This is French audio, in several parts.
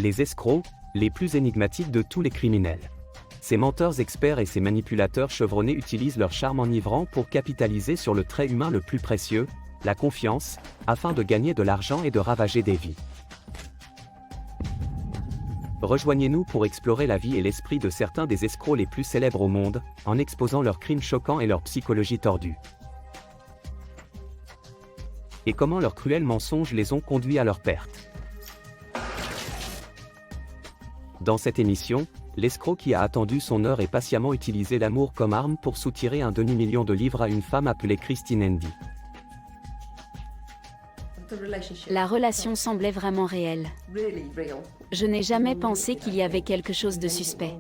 Les escrocs, les plus énigmatiques de tous les criminels. Ces menteurs experts et ces manipulateurs chevronnés utilisent leur charme enivrant pour capitaliser sur le trait humain le plus précieux, la confiance, afin de gagner de l'argent et de ravager des vies. Rejoignez-nous pour explorer la vie et l'esprit de certains des escrocs les plus célèbres au monde, en exposant leurs crimes choquants et leur psychologie tordue. Et comment leurs cruels mensonges les ont conduits à leur perte. Dans cette émission, l'escroc qui a attendu son heure et patiemment utilisé l'amour comme arme pour soutirer un demi-million de livres à une femme appelée Christine Endy. La relation semblait vraiment réelle. Je n'ai jamais pensé qu'il y avait quelque chose de suspect.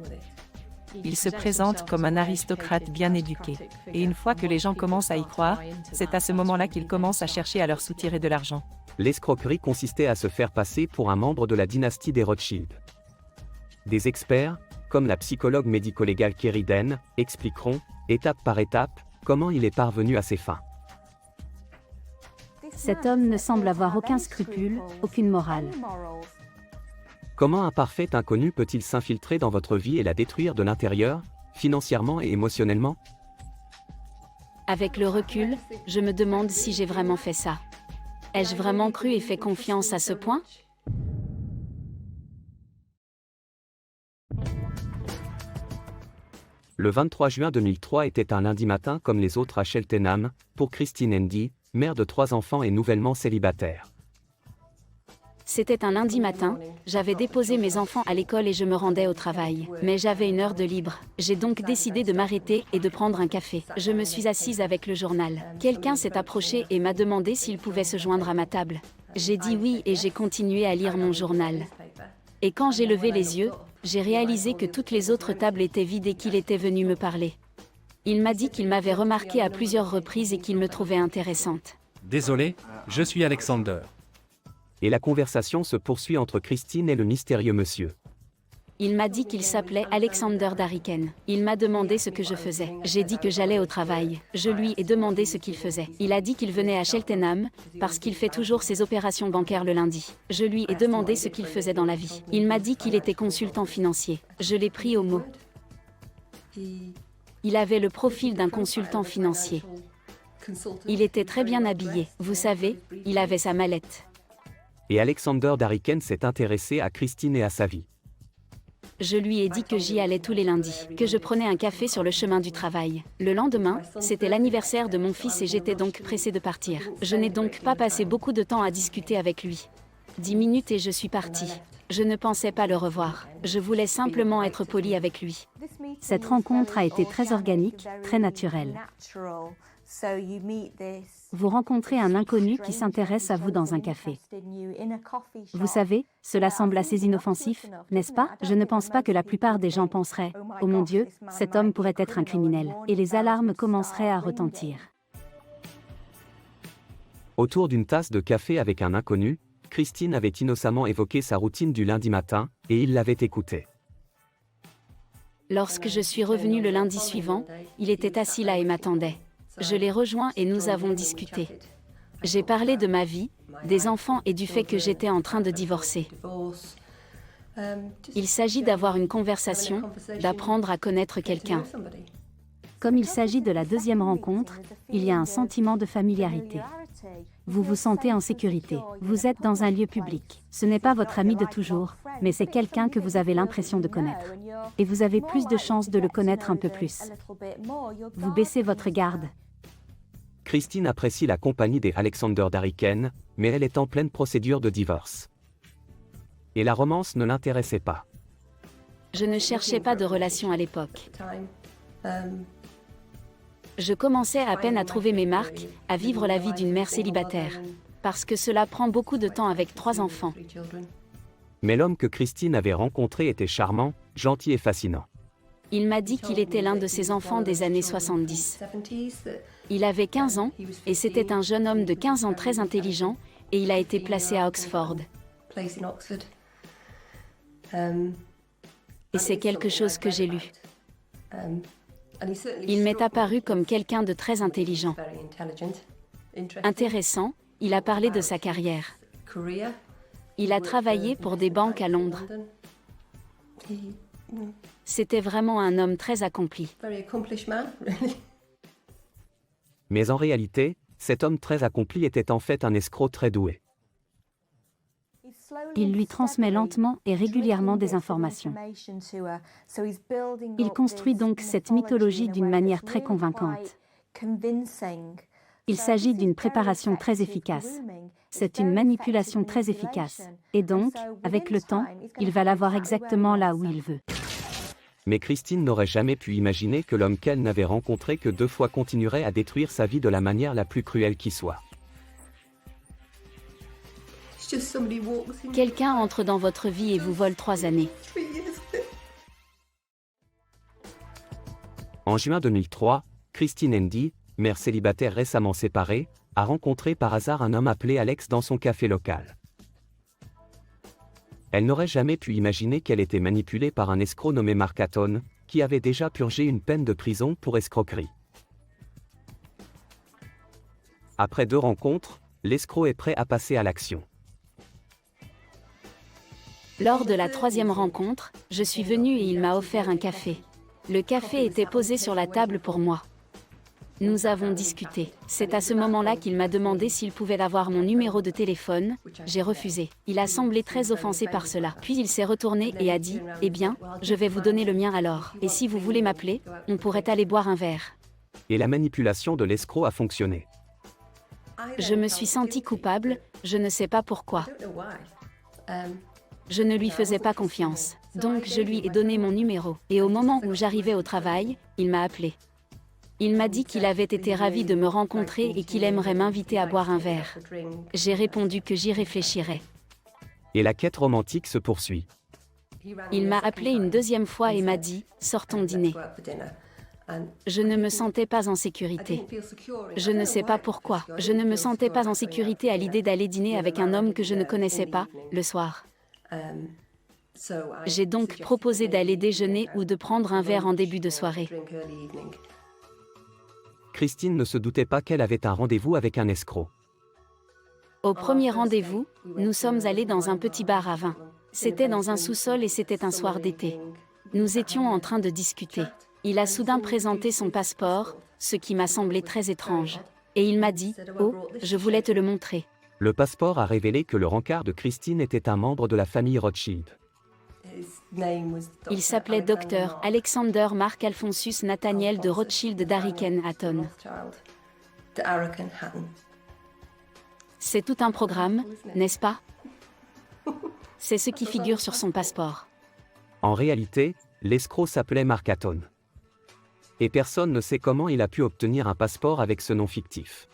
Il se présente comme un aristocrate bien éduqué. Et une fois que les gens commencent à y croire, c'est à ce moment-là qu'ils commencent à chercher à leur soutirer de l'argent. L'escroquerie consistait à se faire passer pour un membre de la dynastie des Rothschild. Des experts, comme la psychologue médico-légale Kerry Den, expliqueront, étape par étape, comment il est parvenu à ses fins. Cet homme ne semble avoir aucun scrupule, aucune morale. Comment un parfait inconnu peut-il s'infiltrer dans votre vie et la détruire de l'intérieur, financièrement et émotionnellement? Avec le recul, je me demande si j'ai vraiment fait ça. Ai-je vraiment cru et fait confiance à ce point? Le 23 juin 2003 était un lundi matin comme les autres à Cheltenham, pour Christine Endy, mère de 3 enfants et nouvellement célibataire. C'était un lundi matin, j'avais déposé mes enfants à l'école et je me rendais au travail. Mais j'avais une heure de libre. J'ai donc décidé de m'arrêter et de prendre un café. Je me suis assise avec le journal. Quelqu'un s'est approché et m'a demandé s'il pouvait se joindre à ma table. J'ai dit oui et j'ai continué à lire mon journal. Et quand j'ai levé les yeux, j'ai réalisé que toutes les autres tables étaient vides et qu'il était venu me parler. Il m'a dit qu'il m'avait remarqué à plusieurs reprises et qu'il me trouvait intéressante. Désolé, je suis Alexander. Et la conversation se poursuit entre Christine et le mystérieux monsieur. Il m'a dit qu'il s'appelait Alexander Dariken. Il m'a demandé ce que je faisais. J'ai dit que j'allais au travail. Je lui ai demandé ce qu'il faisait. Il a dit qu'il venait à Cheltenham, parce qu'il fait toujours ses opérations bancaires le lundi. Je lui ai demandé ce qu'il faisait dans la vie. Il m'a dit qu'il était consultant financier. Je l'ai pris au mot. Il avait le profil d'un consultant financier. Il était très bien habillé. Vous savez, il avait sa mallette. Et Alexander Dariken s'est intéressé à Christine et à sa vie. Je lui ai dit que j'y allais tous les lundis, que je prenais un café sur le chemin du travail. Le lendemain, c'était l'anniversaire de mon fils et j'étais donc pressée de partir. Je n'ai donc pas passé beaucoup de temps à discuter avec lui. 10 minutes et je suis partie. Je ne pensais pas le revoir. Je voulais simplement être polie avec lui. Cette rencontre a été très organique, très naturelle. Vous rencontrez un inconnu qui s'intéresse à vous dans un café. Vous savez, cela semble assez inoffensif, n'est-ce pas? Je ne pense pas que la plupart des gens penseraient « Oh mon Dieu, cet homme pourrait être un criminel » et les alarmes commenceraient à retentir. Autour d'une tasse de café avec un inconnu, Christine avait innocemment évoqué sa routine du lundi matin, et il l'avait écoutée. Lorsque je suis revenue le lundi suivant, il était assis là et m'attendait. Je l'ai rejoint et nous avons discuté. J'ai parlé de ma vie, des enfants et du fait que j'étais en train de divorcer. Il s'agit d'avoir une conversation, d'apprendre à connaître quelqu'un. Comme il s'agit de la deuxième rencontre, il y a un sentiment de familiarité. Vous vous sentez en sécurité. Vous êtes dans un lieu public. Ce n'est pas votre ami de toujours, mais c'est quelqu'un que vous avez l'impression de connaître. Et vous avez plus de chances de le connaître un peu plus. Vous baissez votre garde. Christine apprécie la compagnie des Alexander Dariken, mais elle est en pleine procédure de divorce. Et la romance ne l'intéressait pas. Je ne cherchais pas de relation à l'époque. Je commençais à peine à trouver mes marques, à vivre la vie d'une mère célibataire. Parce que cela prend beaucoup de temps avec 3 enfants. Mais l'homme que Christine avait rencontré était charmant, gentil et fascinant. Il m'a dit qu'il était l'un de ses enfants des années 70. Il avait 15 ans, et c'était un jeune homme de 15 ans très intelligent, et il a été placé à Oxford. Et c'est quelque chose que j'ai lu. Il m'est apparu comme quelqu'un de très intelligent. Intéressant, il a parlé de sa carrière. Il a travaillé pour des banques à Londres. C'était vraiment un homme très accompli. Mais en réalité, cet homme très accompli était en fait un escroc très doué. Il lui transmet lentement et régulièrement des informations. Il construit donc cette mythologie d'une manière très convaincante. Il s'agit d'une préparation très efficace. C'est une manipulation très efficace. Et donc, avec le temps, il va l'avoir exactement là où il veut. Mais Christine n'aurait jamais pu imaginer que l'homme qu'elle n'avait rencontré que 2 fois continuerait à détruire sa vie de la manière la plus cruelle qui soit. Quelqu'un entre dans votre vie et vous vole 3 années. En juin 2003, Christine Handy, mère célibataire récemment séparée, a rencontré par hasard un homme appelé Alex dans son café local. Elle n'aurait jamais pu imaginer qu'elle était manipulée par un escroc nommé Mark Hatton, qui avait déjà purgé une peine de prison pour escroquerie. Après 2 rencontres, l'escroc est prêt à passer à l'action. Lors de la 3e rencontre, je suis venue et il m'a offert un café. Le café était posé sur la table pour moi. Nous avons discuté. C'est à ce moment-là qu'il m'a demandé s'il pouvait avoir mon numéro de téléphone. J'ai refusé. Il a semblé très offensé par cela. Puis il s'est retourné et a dit « Eh bien, je vais vous donner le mien alors. Et si vous voulez m'appeler, on pourrait aller boire un verre. » Et la manipulation de l'escroc a fonctionné. Je me suis sentie coupable, je ne sais pas pourquoi. Je ne lui faisais pas confiance. Donc je lui ai donné mon numéro. Et au moment où j'arrivais au travail, il m'a appelé. Il m'a dit qu'il avait été ravi de me rencontrer et qu'il aimerait m'inviter à boire un verre. J'ai répondu que j'y réfléchirais. Et la quête romantique se poursuit. Il m'a appelé une 2e fois et m'a dit « Sortons dîner ». Je ne me sentais pas en sécurité. Je ne sais pas pourquoi. Je ne me sentais pas en sécurité à l'idée d'aller dîner avec un homme que je ne connaissais pas, le soir. J'ai donc proposé d'aller déjeuner ou de prendre un verre en début de soirée. Christine ne se doutait pas qu'elle avait un rendez-vous avec un escroc. Au premier rendez-vous, nous sommes allés dans un petit bar à vin. C'était dans un sous-sol et c'était un soir d'été. Nous étions en train de discuter. Il a soudain présenté son passeport, ce qui m'a semblé très étrange. Et il m'a dit « Oh, je voulais te le montrer ». Le passeport a révélé que le rencard de Christine était un membre de la famille Rothschild. Il s'appelait Dr. Alexander Mark Alphonsus Nathaniel de Rothschild d'Ariken Hatton. C'est tout un programme, n'est-ce pas? C'est ce qui figure sur son passeport. En réalité, l'escroc s'appelait Mark Hatton. Et personne ne sait comment il a pu obtenir un passeport avec ce nom fictif.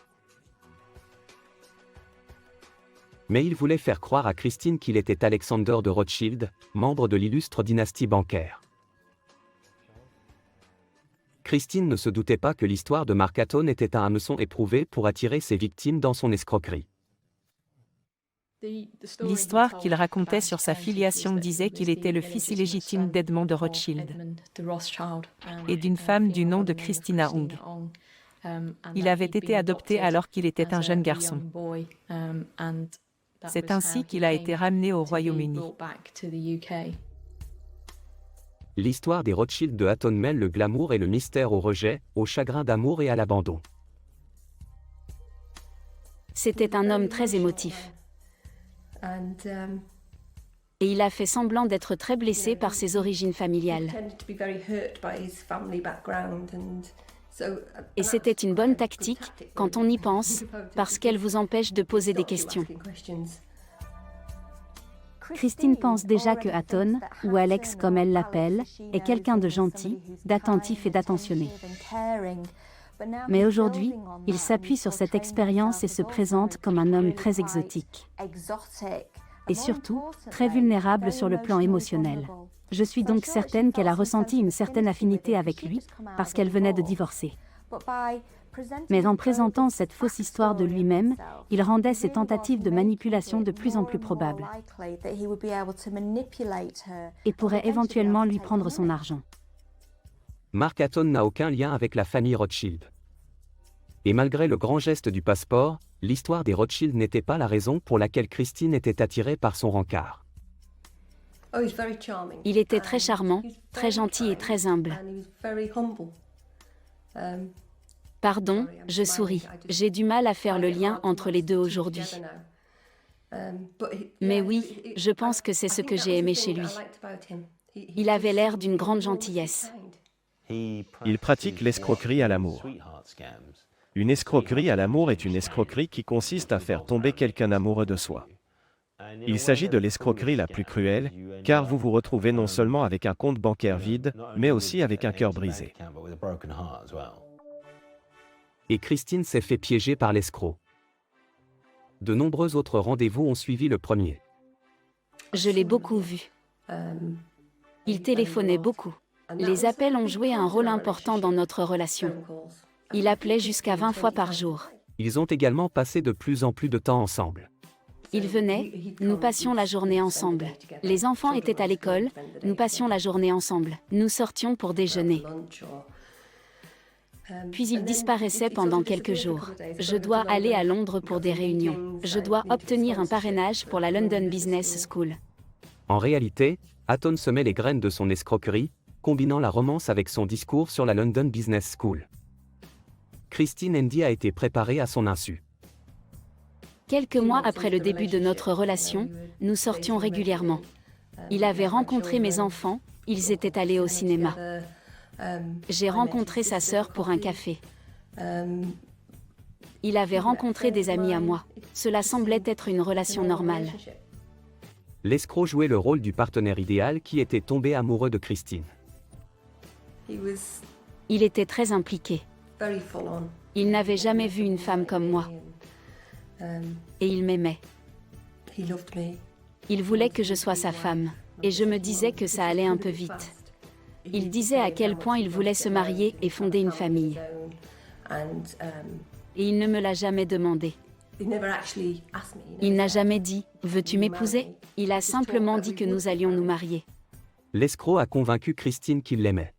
Mais il voulait faire croire à Christine qu'il était Alexander de Rothschild, membre de l'illustre dynastie bancaire. Christine ne se doutait pas que l'histoire de Mark Hatton était un hameçon éprouvé pour attirer ses victimes dans son escroquerie. L'histoire qu'il racontait sur sa filiation disait qu'il était le fils illégitime d'Edmond de Rothschild et d'une femme du nom de Christina Ong. Il avait été adopté alors qu'il était un jeune garçon. C'est ainsi qu'il a été ramené au Royaume-Uni. L'histoire des Rothschild de Hatton mêle le glamour et le mystère au rejet, au chagrin d'amour et à l'abandon. C'était un homme très émotif. Et il a fait semblant d'être très blessé par ses origines familiales. Et c'était une bonne tactique, quand on y pense, parce qu'elle vous empêche de poser des questions. Christine pense déjà que Hatton, ou Alex comme elle l'appelle, est quelqu'un de gentil, d'attentif et d'attentionné. Mais aujourd'hui, il s'appuie sur cette expérience et se présente comme un homme très exotique. Et surtout, très vulnérable sur le plan émotionnel. Je suis donc certaine qu'elle a ressenti une certaine affinité avec lui, parce qu'elle venait de divorcer. Mais en présentant cette fausse histoire de lui-même, il rendait ses tentatives de manipulation de plus en plus probables. Et pourrait éventuellement lui prendre son argent. Mark Hatton n'a aucun lien avec la famille Rothschild. Et malgré le grand geste du passeport, L'histoire des Rothschild n'était pas la raison pour laquelle Christine était attirée par son rencard. Il était très charmant, très gentil et très humble. Pardon, je souris. J'ai du mal à faire le lien entre les deux aujourd'hui. Mais oui, je pense que c'est ce que j'ai aimé chez lui. Il avait l'air d'une grande gentillesse. Il pratique l'escroquerie à l'amour. Une escroquerie à l'amour est une escroquerie qui consiste à faire tomber quelqu'un amoureux de soi. Il s'agit de l'escroquerie la plus cruelle, car vous vous retrouvez non seulement avec un compte bancaire vide, mais aussi avec un cœur brisé. Et Christine s'est fait piéger par l'escroc. De nombreux autres rendez-vous ont suivi le premier. Je l'ai beaucoup vu. Il téléphonait beaucoup. Les appels ont joué un rôle important dans notre relation. Il appelait jusqu'à 20 fois par jour. Ils ont également passé de plus en plus de temps ensemble. Il venait, nous passions la journée ensemble. Les enfants étaient à l'école, nous passions la journée ensemble. Nous sortions pour déjeuner. Puis il disparaissait pendant quelques jours. Je dois aller à Londres pour des réunions. Je dois obtenir un parrainage pour la London Business School. En réalité, Aton semait les graines de son escroquerie, combinant la romance avec son discours sur la London Business School. Christine Endy a été préparée à son insu. Quelques mois après le début de notre relation, nous sortions régulièrement. Il avait rencontré mes enfants, ils étaient allés au cinéma. J'ai rencontré sa sœur pour un café. Il avait rencontré des amis à moi. Cela semblait être une relation normale. L'escroc jouait le rôle du partenaire idéal qui était tombé amoureux de Christine. Il était très impliqué. Il n'avait jamais vu une femme comme moi. Et il m'aimait. Il voulait que je sois sa femme. Et je me disais que ça allait un peu vite. Il disait à quel point il voulait se marier et fonder une famille. Et il ne me l'a jamais demandé. Il n'a jamais dit « Veux-tu m'épouser ?» Il a simplement dit que nous allions nous marier. L'escroc a convaincu Christine qu'il l'aimait.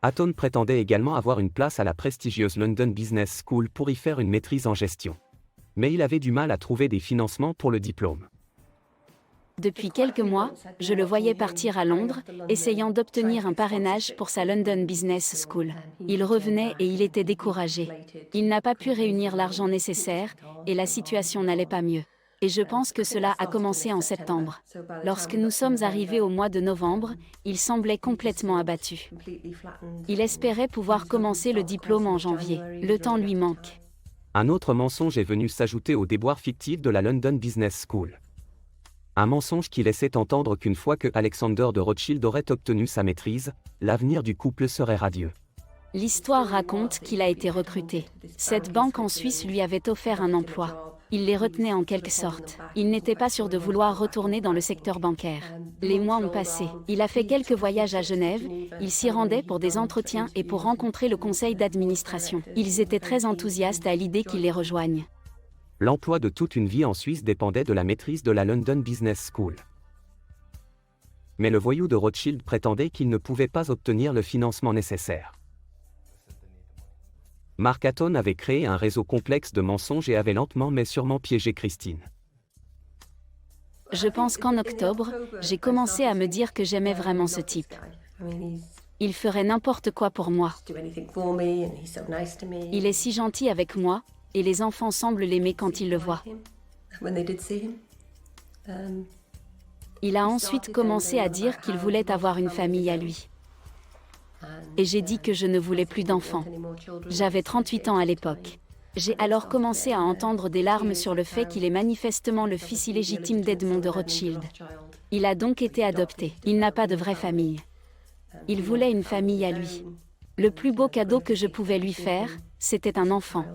Aton prétendait également avoir une place à la prestigieuse London Business School pour y faire une maîtrise en gestion. Mais il avait du mal à trouver des financements pour le diplôme. Depuis quelques mois, je le voyais partir à Londres, essayant d'obtenir un parrainage pour sa London Business School. Il revenait et il était découragé. Il n'a pas pu réunir l'argent nécessaire, et la situation n'allait pas mieux. Et je pense que cela a commencé en septembre. Lorsque nous sommes arrivés au mois de novembre, il semblait complètement abattu. Il espérait pouvoir commencer le diplôme en janvier. Le temps lui manque. Un autre mensonge est venu s'ajouter aux déboires fictifs de la London Business School. Un mensonge qui laissait entendre qu'une fois que Alexander de Rothschild aurait obtenu sa maîtrise, l'avenir du couple serait radieux. L'histoire raconte qu'il a été recruté. Cette banque en Suisse lui avait offert un emploi. Il les retenait en quelque sorte. Il n'était pas sûr de vouloir retourner dans le secteur bancaire. Les mois ont passé. Il a fait quelques voyages à Genève, il s'y rendait pour des entretiens et pour rencontrer le conseil d'administration. Ils étaient très enthousiastes à l'idée qu'il les rejoigne. L'emploi de toute une vie en Suisse dépendait de la maîtrise de la London Business School. Mais le voyou de Rothschild prétendait qu'il ne pouvait pas obtenir le financement nécessaire. Mark Aton avait créé un réseau complexe de mensonges et avait lentement mais sûrement piégé Christine. Je pense qu'en octobre, j'ai commencé à me dire que j'aimais vraiment ce type. Il ferait n'importe quoi pour moi. Il est si gentil avec moi, et les enfants semblent l'aimer quand ils le voient. Il a ensuite commencé à dire qu'il voulait avoir une famille à lui. Et j'ai dit que je ne voulais plus d'enfants. J'avais 38 ans à l'époque. J'ai alors commencé à entendre des larmes sur le fait qu'il est manifestement le fils illégitime d'Edmond de Rothschild. Il a donc été adopté. Il n'a pas de vraie famille. Il voulait une famille à lui. Le plus beau cadeau que je pouvais lui faire, c'était un enfant.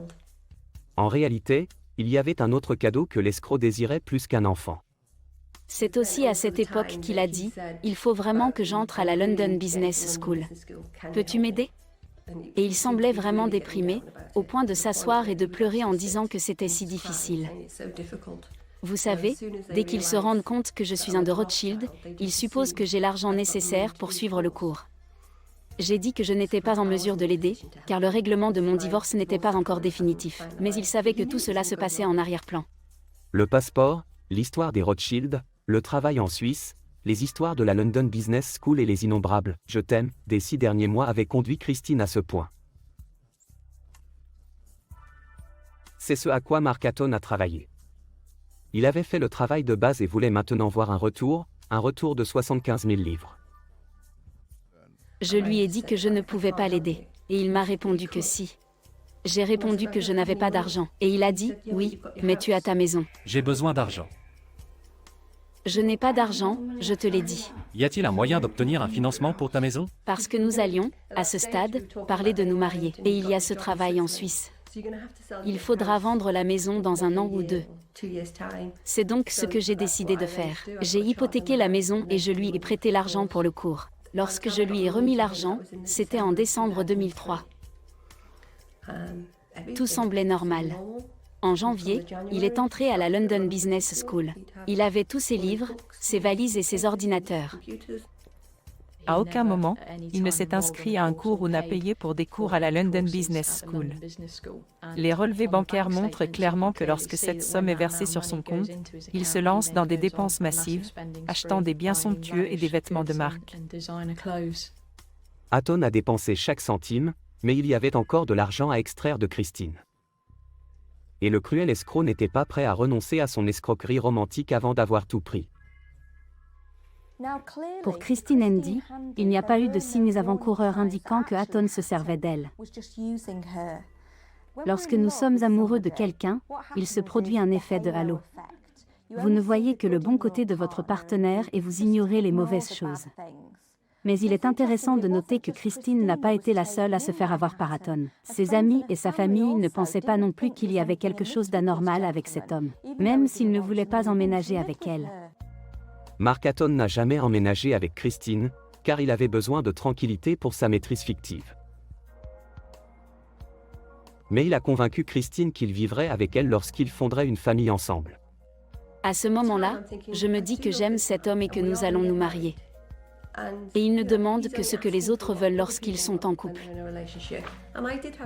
En réalité, il y avait un autre cadeau que l'escroc désirait plus qu'un enfant. C'est aussi à cette époque qu'il a dit « Il faut vraiment que j'entre à la London Business School. Peux-tu m'aider ?» Et il semblait vraiment déprimé, au point de s'asseoir et de pleurer en disant que c'était si difficile. Vous savez, dès qu'ils se rendent compte que je suis un de Rothschild, ils supposent que j'ai l'argent nécessaire pour suivre le cours. J'ai dit que je n'étais pas en mesure de l'aider, car le règlement de mon divorce n'était pas encore définitif, mais il savait que tout cela se passait en arrière-plan. Le passeport, l'histoire des Rothschild, le travail en Suisse, les histoires de la London Business School et les innombrables « je t'aime » des 6 derniers mois avaient conduit Christine à ce point. C'est ce à quoi Mark Hatton a travaillé. Il avait fait le travail de base et voulait maintenant voir un retour de 75 000 livres. Je lui ai dit que je ne pouvais pas l'aider, et il m'a répondu que si. J'ai répondu que je n'avais pas d'argent, et il a dit « oui, mais tu as ta maison ». J'ai besoin d'argent. Je n'ai pas d'argent, je te l'ai dit. Y a-t-il un moyen d'obtenir un financement pour ta maison? Parce que nous allions, à ce stade, parler de nous marier, et il y a ce travail en Suisse. Il faudra vendre la maison dans 1 an ou 2. C'est donc ce que j'ai décidé de faire. J'ai hypothéqué la maison et je lui ai prêté l'argent pour le cours. Lorsque je lui ai remis l'argent, c'était en décembre 2003. Tout semblait normal. En janvier, il est entré à la London Business School. Il avait tous ses livres, ses valises et ses ordinateurs. À aucun moment, il ne s'est inscrit à un cours ou n'a payé pour des cours à la London Business School. Les relevés bancaires montrent clairement que lorsque cette somme est versée sur son compte, il se lance dans des dépenses massives, achetant des biens somptueux et des vêtements de marque. Hatton a dépensé chaque centime, mais il y avait encore de l'argent à extraire de Christine. Et le cruel escroc n'était pas prêt à renoncer à son escroquerie romantique avant d'avoir tout pris. Pour Christine Endy, il n'y a pas eu de signes avant-coureurs indiquant que Hatton se servait d'elle. Lorsque nous sommes amoureux de quelqu'un, il se produit un effet de halo. Vous ne voyez que le bon côté de votre partenaire et vous ignorez les mauvaises choses. Mais il est intéressant de noter que Christine n'a pas été la seule à se faire avoir par Hatton. Ses amis et sa famille ne pensaient pas non plus qu'il y avait quelque chose d'anormal avec cet homme, même s'il ne voulait pas emménager avec elle. Mark Hatton n'a jamais emménagé avec Christine, car il avait besoin de tranquillité pour sa maîtrise fictive. Mais il a convaincu Christine qu'il vivrait avec elle lorsqu'ils fonderaient une famille ensemble. À ce moment-là, je me dis que j'aime cet homme et que nous allons nous marier. Et il ne demande que ce que les autres veulent lorsqu'ils sont en couple.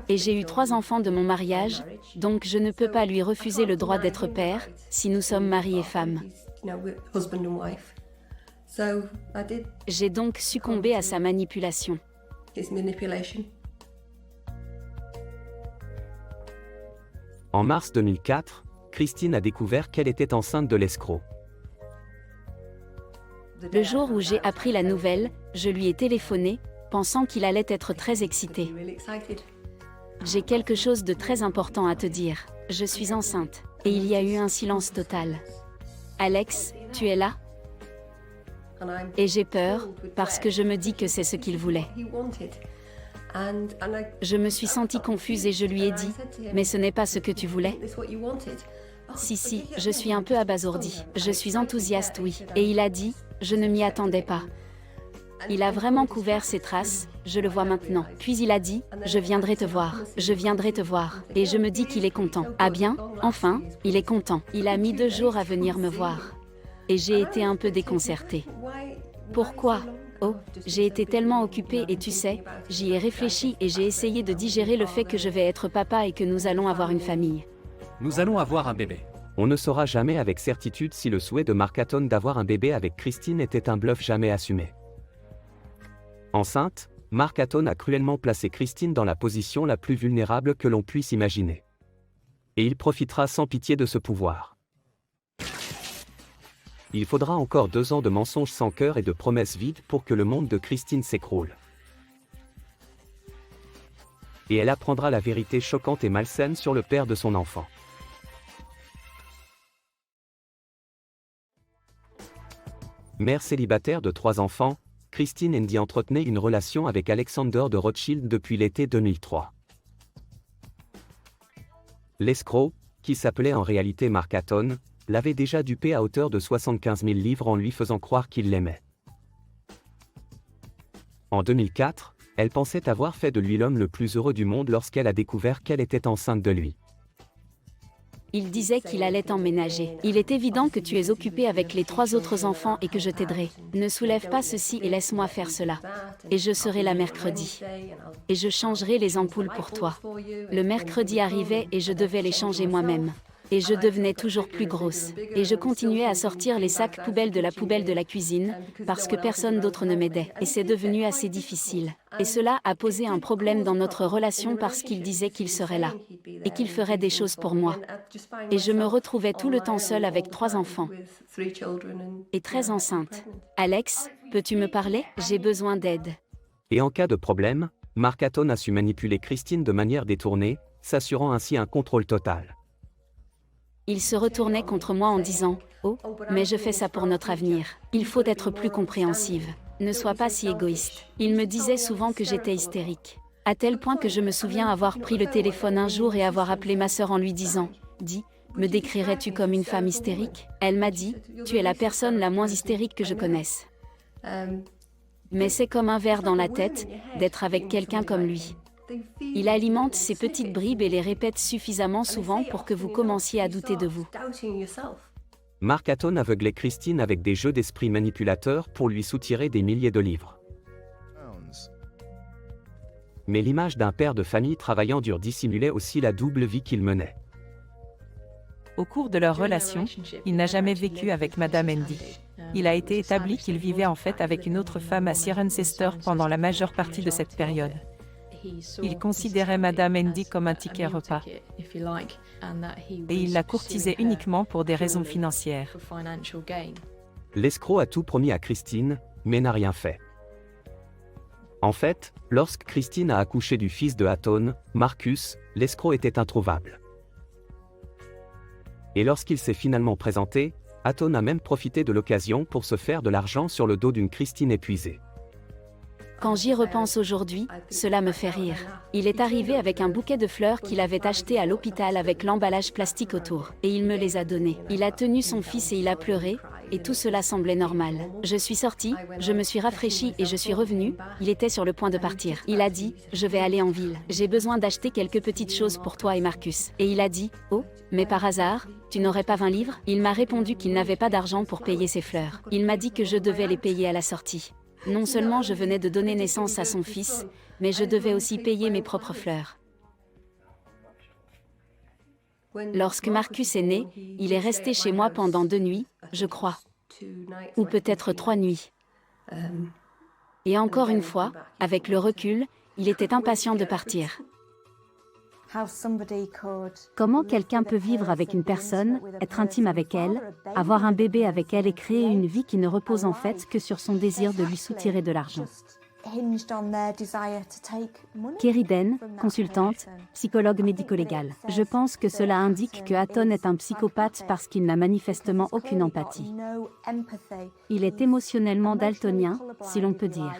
Et j'ai eu 3 enfants de mon mariage, donc je ne peux pas lui refuser le droit d'être père, si nous sommes mari et femme. J'ai donc succombé à sa manipulation. En mars 2004, Christine a découvert qu'elle était enceinte de l'escroc. Le jour où j'ai appris la nouvelle, je lui ai téléphoné, pensant qu'il allait être très excité. J'ai quelque chose de très important à te dire. Je suis enceinte. Et il y a eu un silence total. Alex, tu es là? Et j'ai peur, parce que je me dis que c'est ce qu'il voulait. Je me suis sentie confuse et je lui ai dit, mais ce n'est pas ce que tu voulais? Si, je suis un peu abasourdie. Je suis enthousiaste, oui. Et il a dit, je ne m'y attendais pas. Il a vraiment couvert ses traces, je le vois maintenant. Puis il a dit, je viendrai te voir, je viendrai te voir. Et je me dis qu'il est content. Ah bien, enfin, il est content. Il a mis 2 jours à venir me voir. Et j'ai été un peu déconcertée. Pourquoi? Oh, j'ai été tellement occupée et tu sais, j'y ai réfléchi et j'ai essayé de digérer le fait que je vais être papa et que nous allons avoir une famille. Nous allons avoir un bébé. On ne saura jamais avec certitude si le souhait de Mark Hatton d'avoir un bébé avec Christine était un bluff jamais assumé. Enceinte, Mark Hatton a cruellement placé Christine dans la position la plus vulnérable que l'on puisse imaginer. Et il profitera sans pitié de ce pouvoir. Il faudra encore 2 ans de mensonges sans cœur et de promesses vides pour que le monde de Christine s'écroule. Et elle apprendra la vérité choquante et malsaine sur le père de son enfant. Mère célibataire de 3 enfants, Christine Endy entretenait une relation avec Alexander de Rothschild depuis l'été 2003. L'escroc, qui s'appelait en réalité Mark Hatton, l'avait déjà dupé à hauteur de 75 000 livres en lui faisant croire qu'il l'aimait. En 2004, elle pensait avoir fait de lui l'homme le plus heureux du monde lorsqu'elle a découvert qu'elle était enceinte de lui. Il disait qu'il allait emménager. Il est évident que tu es occupé avec les 3 autres enfants et que je t'aiderai. Ne soulève pas ceci et laisse-moi faire cela. Et je serai là mercredi. Et je changerai les ampoules pour toi. Le mercredi arrivait et je devais les changer moi-même. Et je devenais toujours plus grosse. Et je continuais à sortir les sacs poubelles de la cuisine, parce que personne d'autre ne m'aidait. Et c'est devenu assez difficile. Et cela a posé un problème dans notre relation parce qu'il disait qu'il serait là. Et qu'il ferait des choses pour moi. Et je me retrouvais tout le temps seule avec 3 enfants. Et très enceinte. Alex, peux-tu me parler? J'ai besoin d'aide. Et en cas de problème, Mark Hatton a su manipuler Christine de manière détournée, s'assurant ainsi un contrôle total. Il se retournait contre moi en disant « Oh, mais je fais ça pour notre avenir. Il faut être plus compréhensive. Ne sois pas si égoïste. » Il me disait souvent que j'étais hystérique. À tel point que je me souviens avoir pris le téléphone un jour et avoir appelé ma sœur en lui disant « Dis, me décrirais-tu comme une femme hystérique ?» Elle m'a dit « Tu es la personne la moins hystérique que je connaisse. » Mais c'est comme un verre dans la tête, d'être avec quelqu'un comme lui. Il alimente ces petites bribes et les répète suffisamment souvent pour que vous commenciez à douter de vous. Mark Hatton aveuglait Christine avec des jeux d'esprit manipulateurs pour lui soutirer des milliers de livres. Mais l'image d'un père de famille travaillant dur dissimulait aussi la double vie qu'il menait. Au cours de leur relation, il n'a jamais vécu avec Madame Andy. Il a été établi qu'il vivait en fait avec une autre femme à Cirencester pendant la majeure partie de cette période. Il considérait Madame Andy comme un ticket repas. Et il la courtisait uniquement pour des raisons financières. L'escroc a tout promis à Christine, mais n'a rien fait. En fait, lorsque Christine a accouché du fils de Hatton, Marcus, l'escroc était introuvable. Et lorsqu'il s'est finalement présenté, Hatton a même profité de l'occasion pour se faire de l'argent sur le dos d'une Christine épuisée. Quand j'y repense aujourd'hui, cela me fait rire. Il est arrivé avec un bouquet de fleurs qu'il avait acheté à l'hôpital avec l'emballage plastique autour, et il me les a donnés. Il a tenu son fils et il a pleuré, et tout cela semblait normal. Je suis sortie, je me suis rafraîchie et je suis revenue, il était sur le point de partir. Il a dit, je vais aller en ville, j'ai besoin d'acheter quelques petites choses pour toi et Marcus. Et il a dit, oh, mais par hasard, tu n'aurais pas 20 livres? Il m'a répondu qu'il n'avait pas d'argent pour payer ses fleurs. Il m'a dit que je devais les payer à la sortie. Non seulement je venais de donner naissance à son fils, mais je devais aussi payer mes propres fleurs. Lorsque Marcus est né, il est resté chez moi pendant 2 nuits, je crois. Ou peut-être 3 nuits. Et encore une fois, avec le recul, il était impatient de partir. Comment quelqu'un peut vivre avec une personne, être intime avec elle, avoir un bébé avec elle et créer une vie qui ne repose en fait que sur son désir de lui soutirer de l'argent? Kerry Den, consultante, psychologue médico-légale. Je pense que cela indique que Hatton est un psychopathe parce qu'il n'a manifestement aucune empathie. Il est émotionnellement daltonien, si l'on peut dire.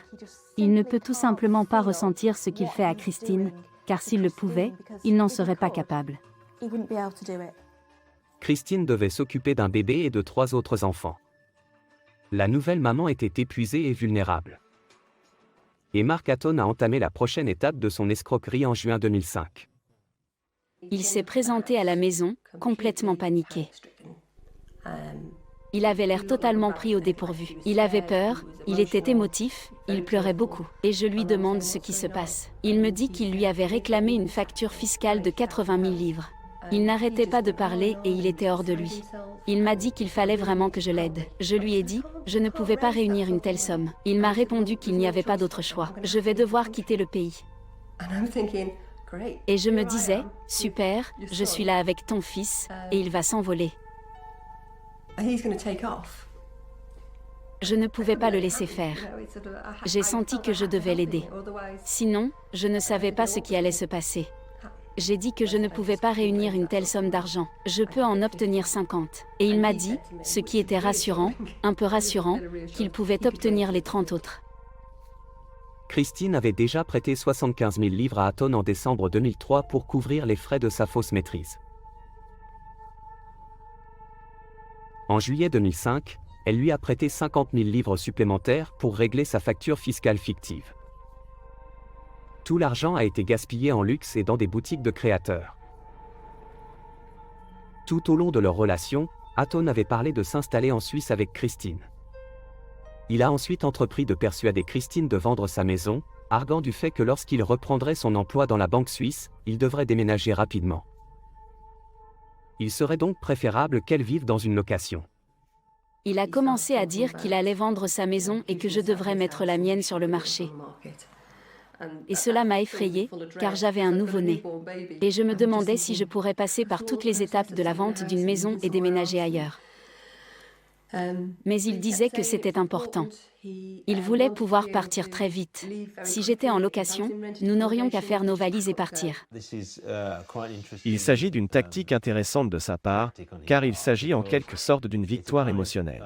Il ne peut tout simplement pas ressentir ce qu'il fait à Christine, car s'il le pouvait, il n'en serait pas capable. Christine devait s'occuper d'un bébé et de 3 autres enfants. La nouvelle maman était épuisée et vulnérable. Et Mark Hatton a entamé la prochaine étape de son escroquerie en juin 2005. Il s'est présenté à la maison, complètement paniqué. Il avait l'air totalement pris au dépourvu. Il avait peur, il était émotif, il pleurait beaucoup. Et je lui demande ce qui se passe. Il me dit qu'il lui avait réclamé une facture fiscale de 80 000 livres. Il n'arrêtait pas de parler et il était hors de lui. Il m'a dit qu'il fallait vraiment que je l'aide. Je lui ai dit, je ne pouvais pas réunir une telle somme. Il m'a répondu qu'il n'y avait pas d'autre choix. Je vais devoir quitter le pays. Et je me disais, super, je suis là avec ton fils, et il va s'envoler. Je ne pouvais pas le laisser faire. J'ai senti que je devais l'aider. Sinon, je ne savais pas ce qui allait se passer. J'ai dit que je ne pouvais pas réunir une telle somme d'argent. Je peux en obtenir 50. Et il m'a dit, ce qui était rassurant, un peu rassurant, qu'il pouvait obtenir les 30 autres. Christine avait déjà prêté 75 000 livres à Hatton en décembre 2003 pour couvrir les frais de sa fausse maîtrise. En juillet 2005, elle lui a prêté 50 000 livres supplémentaires pour régler sa facture fiscale fictive. Tout l'argent a été gaspillé en luxe et dans des boutiques de créateurs. Tout au long de leur relation, Aton avait parlé de s'installer en Suisse avec Christine. Il a ensuite entrepris de persuader Christine de vendre sa maison, arguant du fait que lorsqu'il reprendrait son emploi dans la banque suisse, il devrait déménager rapidement. Il serait donc préférable qu'elle vive dans une location. Il a commencé à dire qu'il allait vendre sa maison et que je devrais mettre la mienne sur le marché. Et cela m'a effrayée, car j'avais un nouveau-né. Et je me demandais si je pourrais passer par toutes les étapes de la vente d'une maison et déménager ailleurs. Mais il disait que c'était important. Il voulait pouvoir partir très vite. Si j'étais en location, nous n'aurions qu'à faire nos valises et partir. Il s'agit d'une tactique intéressante de sa part, car il s'agit en quelque sorte d'une victoire émotionnelle.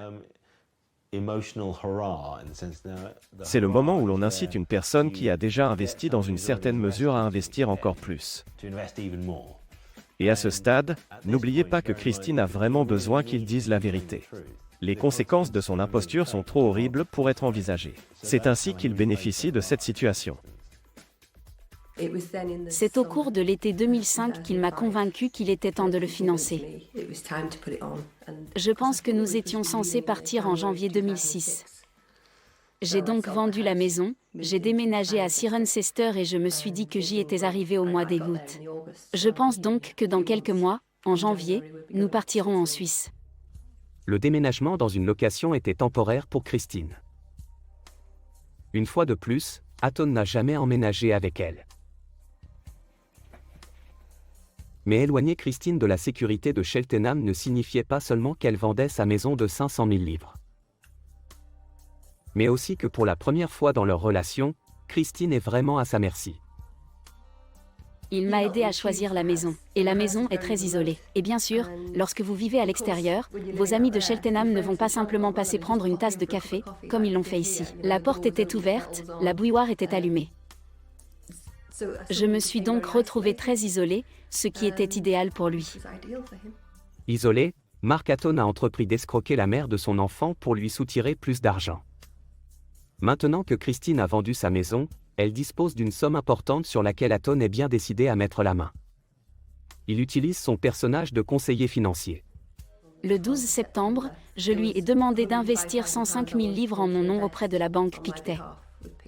C'est le moment où l'on incite une personne qui a déjà investi dans une certaine mesure à investir encore plus. Et à ce stade, n'oubliez pas que Christine a vraiment besoin qu'il dise la vérité. Les conséquences de son imposture sont trop horribles pour être envisagées. C'est ainsi qu'il bénéficie de cette situation. C'est au cours de l'été 2005 qu'il m'a convaincu qu'il était temps de le financer. Je pense que nous étions censés partir en janvier 2006. J'ai donc vendu la maison, j'ai déménagé à Cirencester et je me suis dit que j'y étais arrivée au mois d'août. Je pense donc que dans quelques mois, en janvier, nous partirons en Suisse. Le déménagement dans une location était temporaire pour Christine. Une fois de plus, Aton n'a jamais emménagé avec elle. Mais éloigner Christine de la sécurité de Cheltenham ne signifiait pas seulement qu'elle vendait sa maison de 500 000 livres. Mais aussi que pour la première fois dans leur relation, Christine est vraiment à sa merci. Il m'a aidé à choisir la maison. Et la maison est très isolée. Et bien sûr, lorsque vous vivez à l'extérieur, vos amis de Cheltenham ne vont pas simplement passer prendre une tasse de café, comme ils l'ont fait ici. La porte était ouverte, la bouilloire était allumée. Je me suis donc retrouvée très isolée, ce qui était idéal pour lui. Isolé, Mark Aton a entrepris d'escroquer la mère de son enfant pour lui soutirer plus d'argent. Maintenant que Christine a vendu sa maison, elle dispose d'une somme importante sur laquelle Aton est bien décidé à mettre la main. Il utilise son personnage de conseiller financier. Le 12 septembre, je lui ai demandé d'investir 105 000 livres en mon nom auprès de la banque Pictet.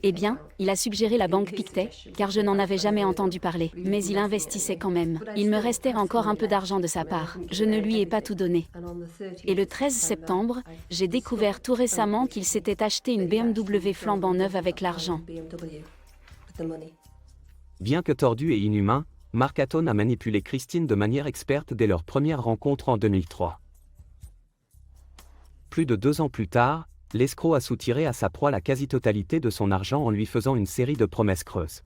Eh bien, il a suggéré la banque Pictet, car je n'en avais jamais entendu parler, mais il investissait quand même. Il me restait encore un peu d'argent de sa part. Je ne lui ai pas tout donné. Et le 13 septembre, j'ai découvert tout récemment qu'il s'était acheté une BMW flambant neuve avec l'argent. Bien que tordu et inhumain, Mark Aton a manipulé Christine de manière experte dès leur première rencontre en 2003. Plus de 2 ans plus tard, l'escroc a soutiré à sa proie la quasi-totalité de son argent en lui faisant une série de promesses creuses.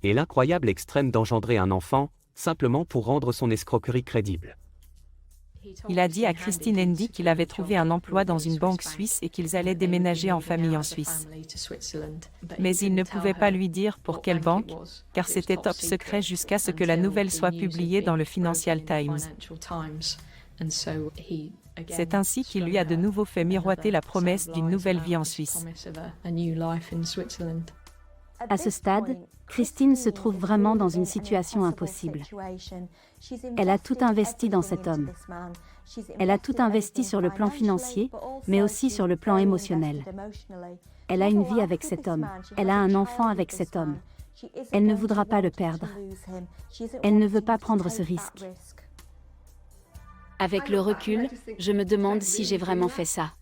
Et l'incroyable extrême d'engendrer un enfant, simplement pour rendre son escroquerie crédible. Il a dit à Christine Endy qu'il avait trouvé un emploi dans une banque suisse et qu'ils allaient déménager en famille en Suisse. Mais il ne pouvait pas lui dire pour quelle banque, car c'était top secret jusqu'à ce que la nouvelle soit publiée dans le Financial Times. C'est ainsi qu'il lui a de nouveau fait miroiter la promesse d'une nouvelle vie en Suisse. À ce stade, Christine se trouve vraiment dans une situation impossible. Elle a tout investi dans cet homme. Elle a tout investi sur le plan financier, mais aussi sur le plan émotionnel. Elle a une vie avec cet homme. Elle a un enfant avec cet homme. Elle ne voudra pas le perdre. Elle ne veut pas prendre ce risque. Avec le recul, je me demande si j'ai vraiment fait ça.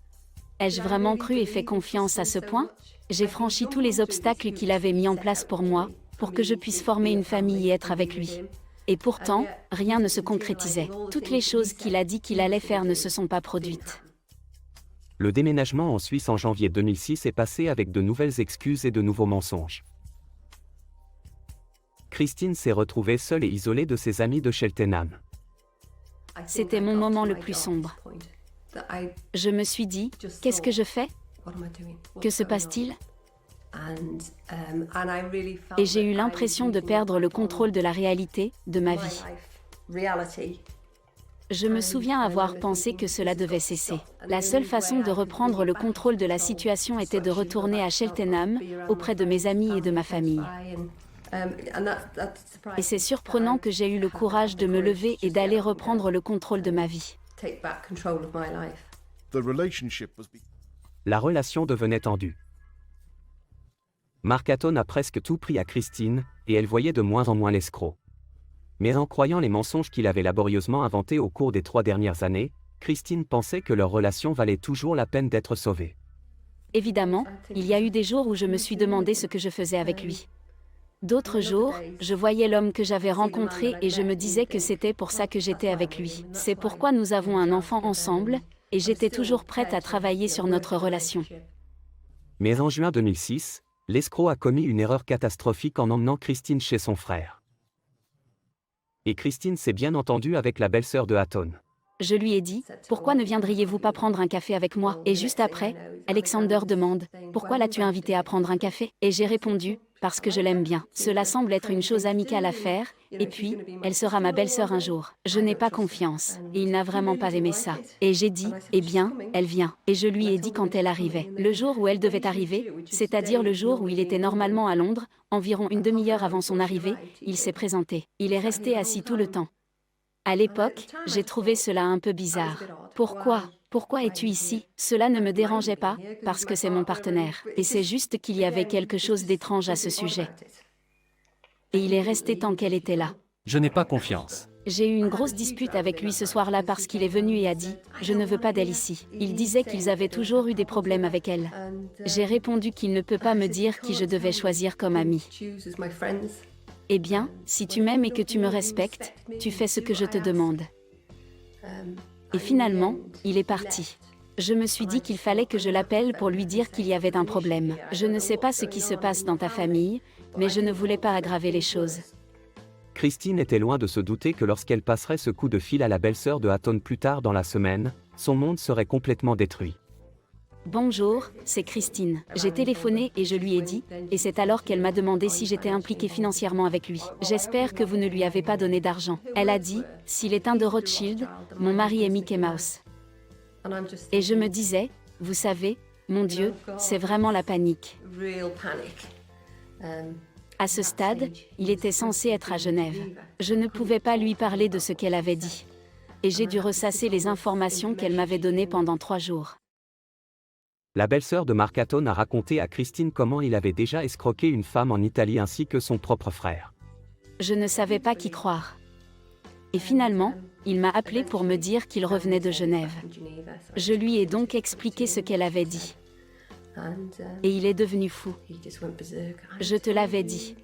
Ai-je vraiment cru et fait confiance à ce point? J'ai franchi tous les obstacles qu'il avait mis en place pour moi, pour que je puisse former une famille et être avec lui. Et pourtant, rien ne se concrétisait. Toutes les choses qu'il a dit qu'il allait faire ne se sont pas produites. Le déménagement en Suisse en janvier 2006 est passé avec de nouvelles excuses et de nouveaux mensonges. Christine s'est retrouvée seule et isolée de ses amis de Cheltenham. C'était mon moment le plus sombre. Je me suis dit, qu'est-ce que je fais? Que se passe-t-il? Et j'ai eu l'impression de perdre le contrôle de la réalité, de ma vie. Je me souviens avoir pensé que cela devait cesser. La seule façon de reprendre le contrôle de la situation était de retourner à Cheltenham, auprès de mes amis et de ma famille. Et c'est surprenant que j'ai eu le courage de me lever et d'aller reprendre le contrôle de ma vie. La relation devenait tendue. Mark Hatton a presque tout pris à Christine, et elle voyait de moins en moins l'escroc. Mais en croyant les mensonges qu'il avait laborieusement inventés au cours des 3 dernières années, Christine pensait que leur relation valait toujours la peine d'être sauvée. Évidemment, il y a eu des jours où je me suis demandé ce que je faisais avec lui. D'autres jours, je voyais l'homme que j'avais rencontré et je me disais que c'était pour ça que j'étais avec lui. C'est pourquoi nous avons un enfant ensemble, et j'étais toujours prête à travailler sur notre relation. Mais en juin 2006, l'escroc a commis une erreur catastrophique en emmenant Christine chez son frère. Et Christine s'est bien entendue avec la belle-sœur de Hatton. Je lui ai dit, « Pourquoi ne viendriez-vous pas prendre un café avec moi ?» Et juste après, Alexander demande, « Pourquoi l'as-tu invité à prendre un café ?» Et j'ai répondu, « Parce que je l'aime bien. Cela semble être une chose amicale à faire, et puis, elle sera ma belle-sœur un jour. Je n'ai pas confiance, et il n'a vraiment pas aimé ça. » Et j'ai dit, « Eh bien, elle vient. » Et je lui ai dit quand elle arrivait. Le jour où elle devait arriver, c'est-à-dire le jour où il était normalement à Londres, environ une demi-heure avant son arrivée, il s'est présenté. Il est resté assis tout le temps. À l'époque, j'ai trouvé cela un peu bizarre. Pourquoi es-tu ici ? Cela ne me dérangeait pas, parce que c'est mon partenaire. Et c'est juste qu'il y avait quelque chose d'étrange à ce sujet. Et il est resté tant qu'elle était là. Je n'ai pas confiance. J'ai eu une grosse dispute avec lui ce soir-là parce qu'il est venu et a dit « Je ne veux pas d'elle ici ». Il disait qu'ils avaient toujours eu des problèmes avec elle. J'ai répondu qu'il ne peut pas me dire qui je devais choisir comme ami. Eh bien, si tu m'aimes et que tu me respectes, tu fais ce que je te demande. Et finalement, il est parti. Je me suis dit qu'il fallait que je l'appelle pour lui dire qu'il y avait un problème. Je ne sais pas ce qui se passe dans ta famille, mais je ne voulais pas aggraver les choses. Christine était loin de se douter que lorsqu'elle passerait ce coup de fil à la belle-sœur de Hatton plus tard dans la semaine, son monde serait complètement détruit. Bonjour, c'est Christine. J'ai téléphoné et je lui ai dit, et c'est alors qu'elle m'a demandé si j'étais impliquée financièrement avec lui. J'espère que vous ne lui avez pas donné d'argent. Elle a dit, s'il est un de Rothschild, mon mari est Mickey Mouse. Et je me disais, vous savez, mon Dieu, c'est vraiment la panique. À ce stade, il était censé être à Genève. Je ne pouvais pas lui parler de ce qu'elle avait dit. Et j'ai dû ressasser les informations qu'elle m'avait données pendant 3 jours. La belle-sœur de Mark Hatton a raconté à Christine comment il avait déjà escroqué une femme en Italie ainsi que son propre frère. Je ne savais pas qui croire. Et finalement, il m'a appelé pour me dire qu'il revenait de Genève. Je lui ai donc expliqué ce qu'elle avait dit. Et il est devenu fou. Je te l'avais dit.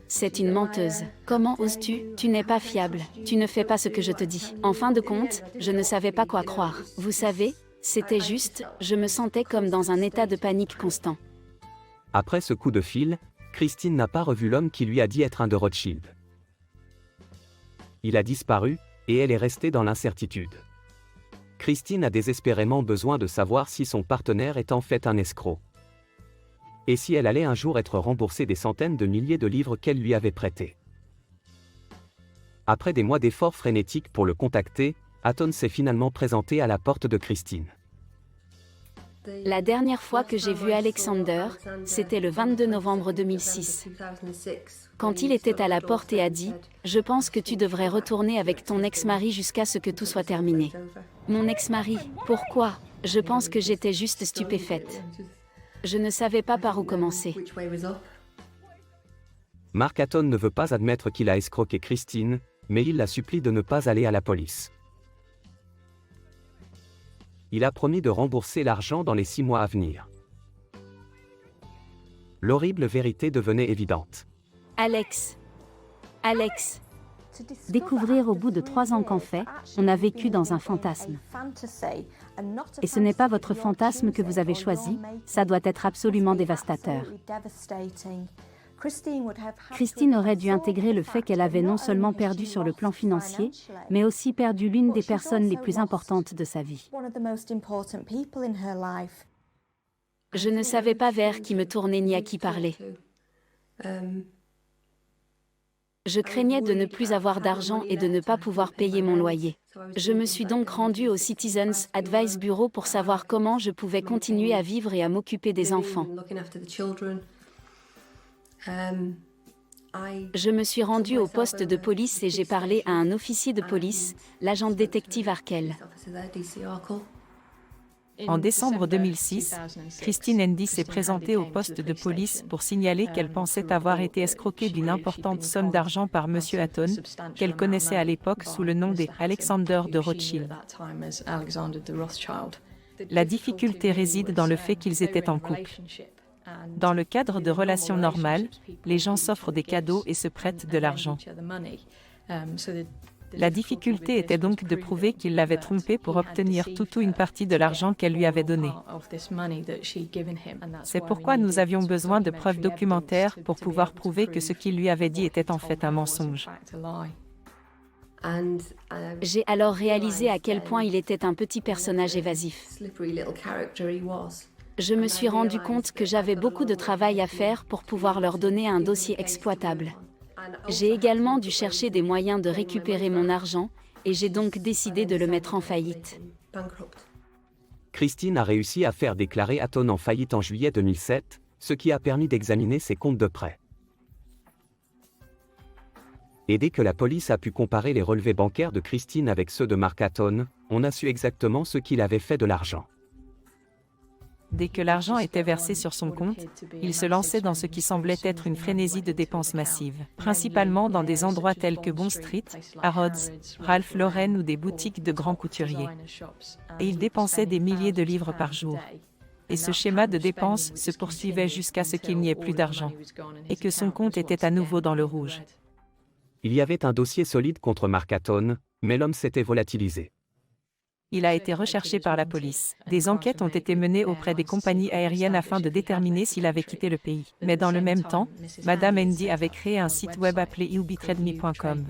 C'est une menteuse. Comment oses-tu ? Tu n'es pas fiable. Tu ne fais pas ce que je te dis. En fin de compte, je ne savais pas quoi croire. Vous savez, c'était juste, je me sentais comme dans un état de panique constant. Après ce coup de fil, Christine n'a pas revu l'homme qui lui a dit être un de Rothschild. Il a disparu, et elle est restée dans l'incertitude. Christine a désespérément besoin de savoir si son partenaire est en fait un escroc. Et si elle allait un jour être remboursée des centaines de milliers de livres qu'elle lui avait prêtés. Après des mois d'efforts frénétiques pour le contacter, Hatton s'est finalement présenté à la porte de Christine. La dernière fois que j'ai vu Alexander, c'était le 22 novembre 2006. Quand il était à la porte et a dit « Je pense que tu devrais retourner avec ton ex-mari jusqu'à ce que tout soit terminé. » Mon ex-mari, pourquoi ? Je pense que j'étais juste stupéfaite. Je ne savais pas par où commencer. Mark Hatton ne veut pas admettre qu'il a escroqué Christine, mais il la supplie de ne pas aller à la police. Il a promis de rembourser l'argent dans les 6 mois à venir. L'horrible vérité devenait évidente. Alex. Découvrir au bout de 3 ans qu'en fait, on a vécu dans un fantasme. Et ce n'est pas votre fantasme que vous avez choisi, ça doit être absolument dévastateur. Christine aurait dû intégrer le fait qu'elle avait non seulement perdu sur le plan financier, mais aussi perdu l'une des personnes les plus importantes de sa vie. Je ne savais pas vers qui me tourner ni à qui parler. Je craignais de ne plus avoir d'argent et de ne pas pouvoir payer mon loyer. Je me suis donc rendue au Citizens Advice Bureau pour savoir comment je pouvais continuer à vivre et à m'occuper des enfants. Je me suis rendue au poste de police et j'ai parlé à un officier de police, l'agent détective Harkel. En décembre 2006, Christine Endy s'est présentée au poste de police pour signaler qu'elle pensait avoir été escroquée d'une importante somme d'argent par M. Hatton, qu'elle connaissait à l'époque sous le nom des Alexander de Rothschild. La difficulté réside dans le fait qu'ils étaient en couple. Dans le cadre de relations normales, les gens s'offrent des cadeaux et se prêtent de l'argent. La difficulté était donc de prouver qu'il l'avait trompée pour obtenir tout ou une partie de l'argent qu'elle lui avait donné. C'est pourquoi nous avions besoin de preuves documentaires pour pouvoir prouver que ce qu'il lui avait dit était en fait un mensonge. J'ai alors réalisé à quel point il était un petit personnage évasif. Je me suis rendu compte que j'avais beaucoup de travail à faire pour pouvoir leur donner un dossier exploitable. J'ai également dû chercher des moyens de récupérer mon argent, et j'ai donc décidé de le mettre en faillite. Christine a réussi à faire déclarer Hatton en faillite en juillet 2007, ce qui a permis d'examiner ses comptes de prêt. Et dès que la police a pu comparer les relevés bancaires de Christine avec ceux de Mark Hatton, on a su exactement ce qu'il avait fait de l'argent. Dès que l'argent était versé sur son compte, il se lançait dans ce qui semblait être une frénésie de dépenses massives, principalement dans des endroits tels que Bond Street, Harrods, Ralph Lauren ou des boutiques de grands couturiers. Et il dépensait des milliers de livres par jour. Et ce schéma de dépenses se poursuivait jusqu'à ce qu'il n'y ait plus d'argent, et que son compte était à nouveau dans le rouge. Il y avait un dossier solide contre Mark Hatton, mais l'homme s'était volatilisé. Il a été recherché par la police. Des enquêtes ont été menées auprès des compagnies aériennes afin de déterminer s'il avait quitté le pays. Mais dans le même temps, Madame Endy avait créé un site web appelé youbetrayedme.com.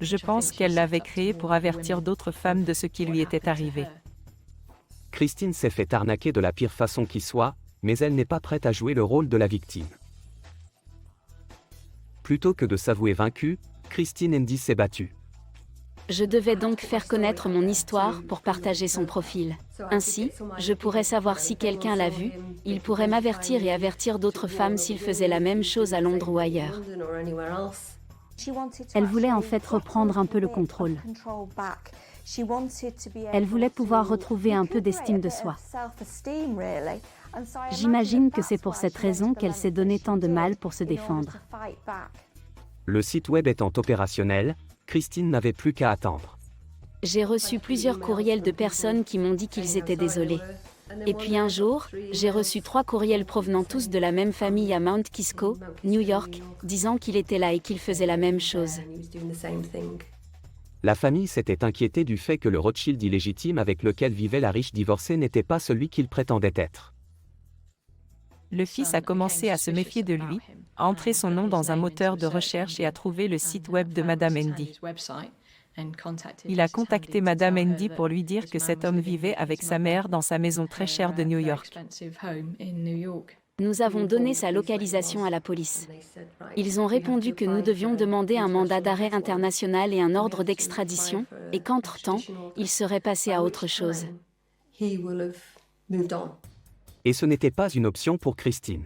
Je pense qu'elle l'avait créé pour avertir d'autres femmes de ce qui lui était arrivé. Christine s'est fait arnaquer de la pire façon qui soit, mais elle n'est pas prête à jouer le rôle de la victime. Plutôt que de s'avouer vaincue, Christine Endy s'est battue. Je devais donc faire connaître mon histoire pour partager son profil. Ainsi, je pourrais savoir si quelqu'un l'a vu, il pourrait m'avertir et avertir d'autres femmes s'ils faisaient la même chose à Londres ou ailleurs. Elle voulait en fait reprendre un peu le contrôle. Elle voulait pouvoir retrouver un peu d'estime de soi. J'imagine que c'est pour cette raison qu'elle s'est donné tant de mal pour se défendre. Le site web étant opérationnel, Christine n'avait plus qu'à attendre. J'ai reçu plusieurs courriels de personnes qui m'ont dit qu'ils étaient désolés. Et puis un jour, j'ai reçu 3 courriels provenant tous de la même famille à Mount Kisco, New York, disant qu'il était là et qu'il faisait la même chose. La famille s'était inquiétée du fait que le Rothschild illégitime avec lequel vivait la riche divorcée n'était pas celui qu'il prétendait être. Le fils a commencé à se méfier de lui, a entré son nom dans un moteur de recherche et a trouvé le site web de Madame Endy. Il a contacté Madame Endy pour lui dire que cet homme vivait avec sa mère dans sa maison très chère de New York. Nous avons donné sa localisation à la police. Ils ont répondu que nous devions demander un mandat d'arrêt international et un ordre d'extradition, et qu'entre-temps, il serait passé à autre chose. Et ce n'était pas une option pour Christine.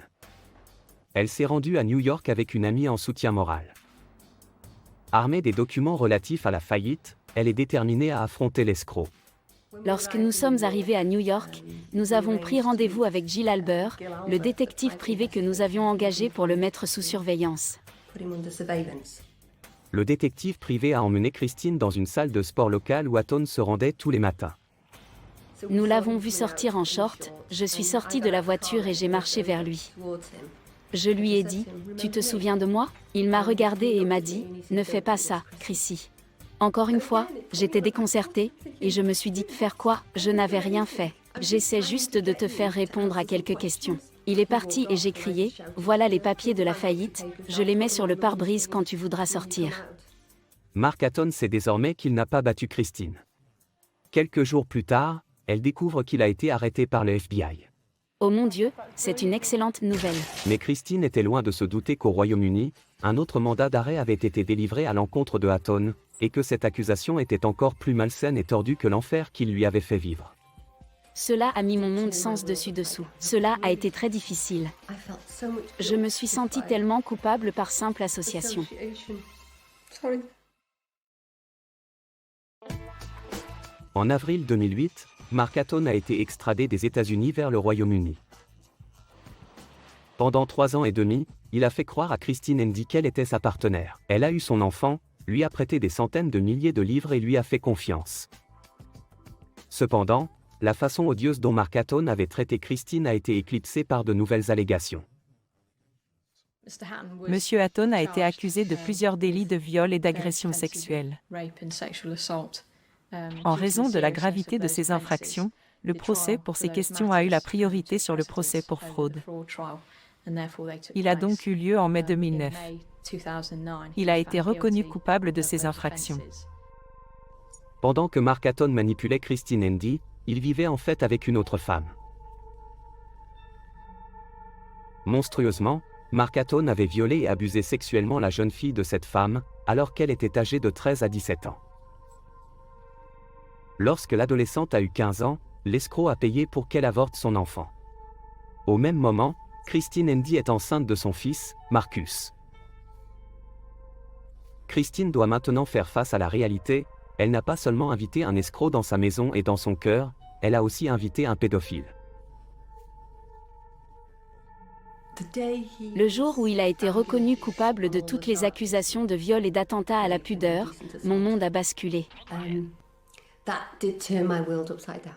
Elle s'est rendue à New York avec une amie en soutien moral. Armée des documents relatifs à la faillite, elle est déterminée à affronter l'escroc. Lorsque nous sommes arrivés à New York, nous avons pris rendez-vous avec Jill Alber, le détective privé que nous avions engagé pour le mettre sous surveillance. Le détective privé a emmené Christine dans une salle de sport locale où Hatton se rendait tous les matins. Nous l'avons vu sortir en short, je suis sortie de la voiture et j'ai marché vers lui. Je lui ai dit, « Tu te souviens de moi ?» Il m'a regardé et m'a dit, « Ne fais pas ça, Chrissy. » Encore une fois, j'étais déconcertée, et je me suis dit, « Faire quoi ? Je n'avais rien fait. J'essaie juste de te faire répondre à quelques questions. » Il est parti et j'ai crié, « Voilà les papiers de la faillite, je les mets sur le pare-brise quand tu voudras sortir. » Mark Hatton sait désormais qu'il n'a pas battu Christine. Quelques jours plus tard, elle découvre qu'il a été arrêté par le FBI. Oh mon Dieu, c'est une excellente nouvelle. Mais Christine était loin de se douter qu'au Royaume-Uni, un autre mandat d'arrêt avait été délivré à l'encontre de Hatton, et que cette accusation était encore plus malsaine et tordue que l'enfer qu'il lui avait fait vivre. Cela a mis mon monde sens dessus dessous. Cela a été très difficile. Je me suis sentie tellement coupable par simple association. En avril 2008, Mark Hatton a été extradé des États-Unis vers le Royaume-Uni. Pendant 3 ans et demi, il a fait croire à Christine Hendy qu'elle était sa partenaire. Elle a eu son enfant, lui a prêté des centaines de milliers de livres et lui a fait confiance. Cependant, la façon odieuse dont Mark Hatton avait traité Christine a été éclipsée par de nouvelles allégations. Monsieur Hatton a été accusé de plusieurs délits de viol et d'agression sexuelle. En raison de la gravité de ces infractions, le procès pour ces questions a eu la priorité sur le procès pour fraude. Il a donc eu lieu en mai 2009. Il a été reconnu coupable de ces infractions. Pendant que Mark Hatton manipulait Christine Hendy, il vivait en fait avec une autre femme. Monstrueusement, Mark Hatton avait violé et abusé sexuellement la jeune fille de cette femme, alors qu'elle était âgée de 13 à 17 ans. Lorsque l'adolescente a eu 15 ans, l'escroc a payé pour qu'elle avorte son enfant. Au même moment, Christine Hendy est enceinte de son fils, Marcus. Christine doit maintenant faire face à la réalité. Elle n'a pas seulement invité un escroc dans sa maison et dans son cœur, elle a aussi invité un pédophile. Le jour où il a été reconnu coupable de toutes les accusations de viol et d'attentat à la pudeur, mon monde a basculé.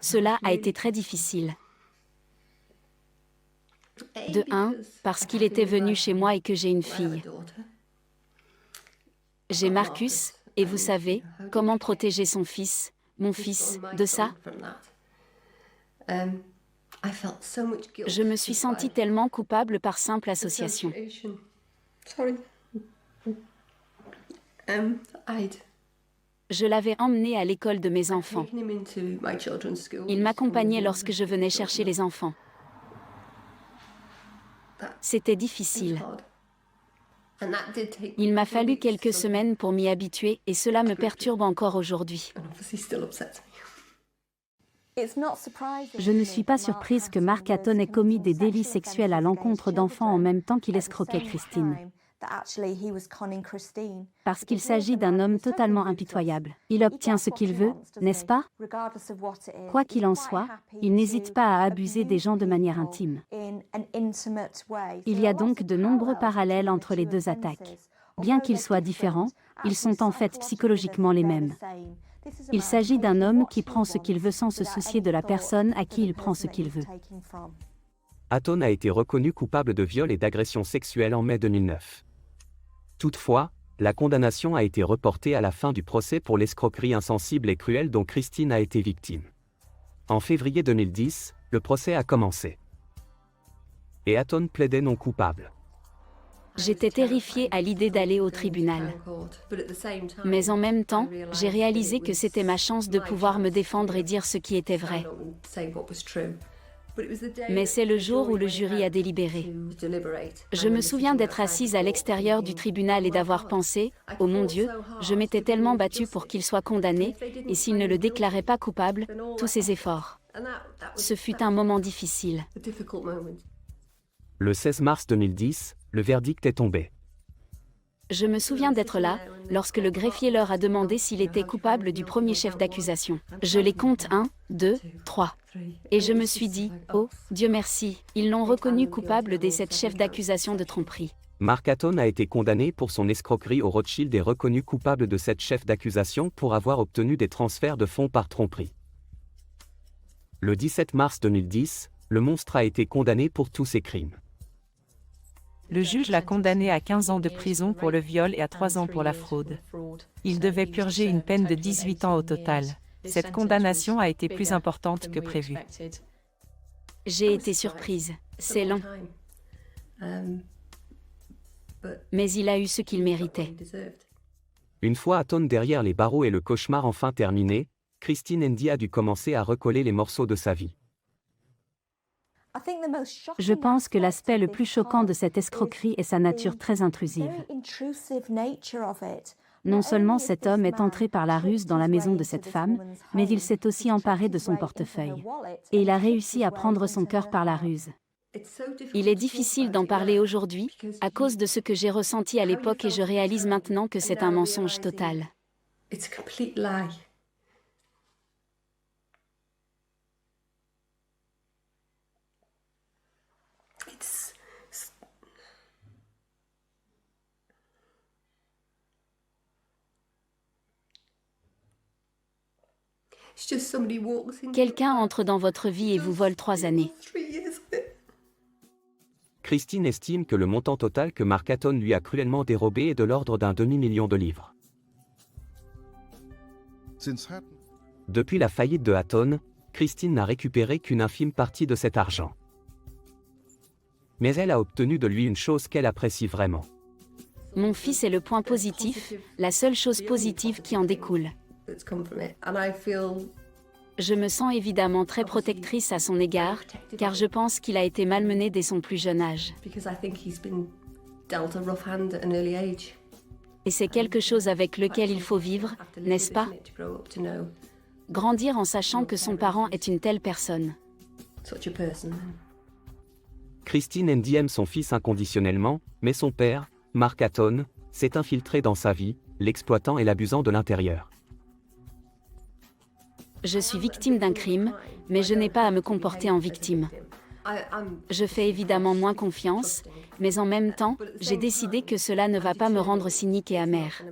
Cela a été très difficile. De un, parce qu'il était venu chez moi et que j'ai une fille. J'ai Marcus, et vous savez, comment protéger son fils, mon fils, de ça? Je me suis sentie tellement coupable par simple association. Je l'avais emmené à l'école de mes enfants. Il m'accompagnait lorsque je venais chercher les enfants. C'était difficile. Il m'a fallu quelques semaines pour m'y habituer et cela me perturbe encore aujourd'hui. Je ne suis pas surprise que Mark Hatton ait commis des délits sexuels à l'encontre d'enfants en même temps qu'il escroquait Christine. Parce qu'il s'agit d'un homme totalement impitoyable. Il obtient ce qu'il veut, n'est-ce pas? Quoi qu'il en soit, il n'hésite pas à abuser des gens de manière intime. Il y a donc de nombreux parallèles entre les deux attaques. Bien qu'ils soient différents, ils sont en fait psychologiquement les mêmes. Il s'agit d'un homme qui prend ce qu'il veut sans se soucier de la personne à qui il prend ce qu'il veut. Hatton a été reconnu coupable de viol et d'agression sexuelle en mai 2009. Toutefois, la condamnation a été reportée à la fin du procès pour l'escroquerie insensible et cruelle dont Christine a été victime. En février 2010, le procès a commencé. Et Hatton plaidait non coupable. J'étais terrifiée à l'idée d'aller au tribunal. Mais en même temps, j'ai réalisé que c'était ma chance de pouvoir me défendre et dire ce qui était vrai. Mais c'est le jour où le jury a délibéré. Je me souviens d'être assise à l'extérieur du tribunal et d'avoir pensé, « Oh mon Dieu, je m'étais tellement battue pour qu'il soit condamné, et s'il ne le déclarait pas coupable, tous ces efforts. » Ce fut un moment difficile. Le 16 mars 2010, le verdict est tombé. Je me souviens d'être là, lorsque le greffier leur a demandé s'il était coupable du premier chef d'accusation. Je les compte 1, 2, 3. Et je me suis dit, oh, Dieu merci, ils l'ont reconnu coupable des 7 chefs d'accusation de tromperie. Mark Hatton a été condamné pour son escroquerie au Rothschild et reconnu coupable de 7 chefs d'accusation pour avoir obtenu des transferts de fonds par tromperie. Le 17 mars 2010, le monstre a été condamné pour tous ses crimes. Le juge l'a condamné à 15 ans de prison pour le viol et à 3 ans pour la fraude. Il devait purger une peine de 18 ans au total. Cette condamnation a été plus importante que prévu. J'ai été surprise. C'est long. Mais il a eu ce qu'il méritait. Une fois Hatton derrière les barreaux et le cauchemar enfin terminé, Christine Hendy a dû commencer à recoller les morceaux de sa vie. Je pense que l'aspect le plus choquant de cette escroquerie est sa nature très intrusive. Non seulement cet homme est entré par la ruse dans la maison de cette femme, mais il s'est aussi emparé de son portefeuille. Et il a réussi à prendre son cœur par la ruse. Il est difficile d'en parler aujourd'hui, à cause de ce que j'ai ressenti à l'époque et je réalise maintenant que c'est un mensonge total. Quelqu'un entre dans votre vie et vous vole 3 années. Christine estime que le montant total que Mark Hatton lui a cruellement dérobé est de l'ordre d'un demi-million de livres. Depuis la faillite de Hatton, Christine n'a récupéré qu'une infime partie de cet argent. Mais elle a obtenu de lui une chose qu'elle apprécie vraiment. Mon fils est le point positif, la seule chose positive qui en découle. Je me sens évidemment très protectrice à son égard, car je pense qu'il a été malmené dès son plus jeune âge. Et c'est quelque chose avec lequel il faut vivre, n'est-ce pas? Grandir en sachant que son parent est une telle personne. Christine Handy aime son fils inconditionnellement, mais son père, Mark Hatton, s'est infiltré dans sa vie, l'exploitant et l'abusant de l'intérieur. Je suis victime d'un crime, mais je n'ai pas à me comporter en victime. Je fais évidemment moins confiance, mais en même temps, j'ai décidé que cela ne va pas me rendre cynique et amère.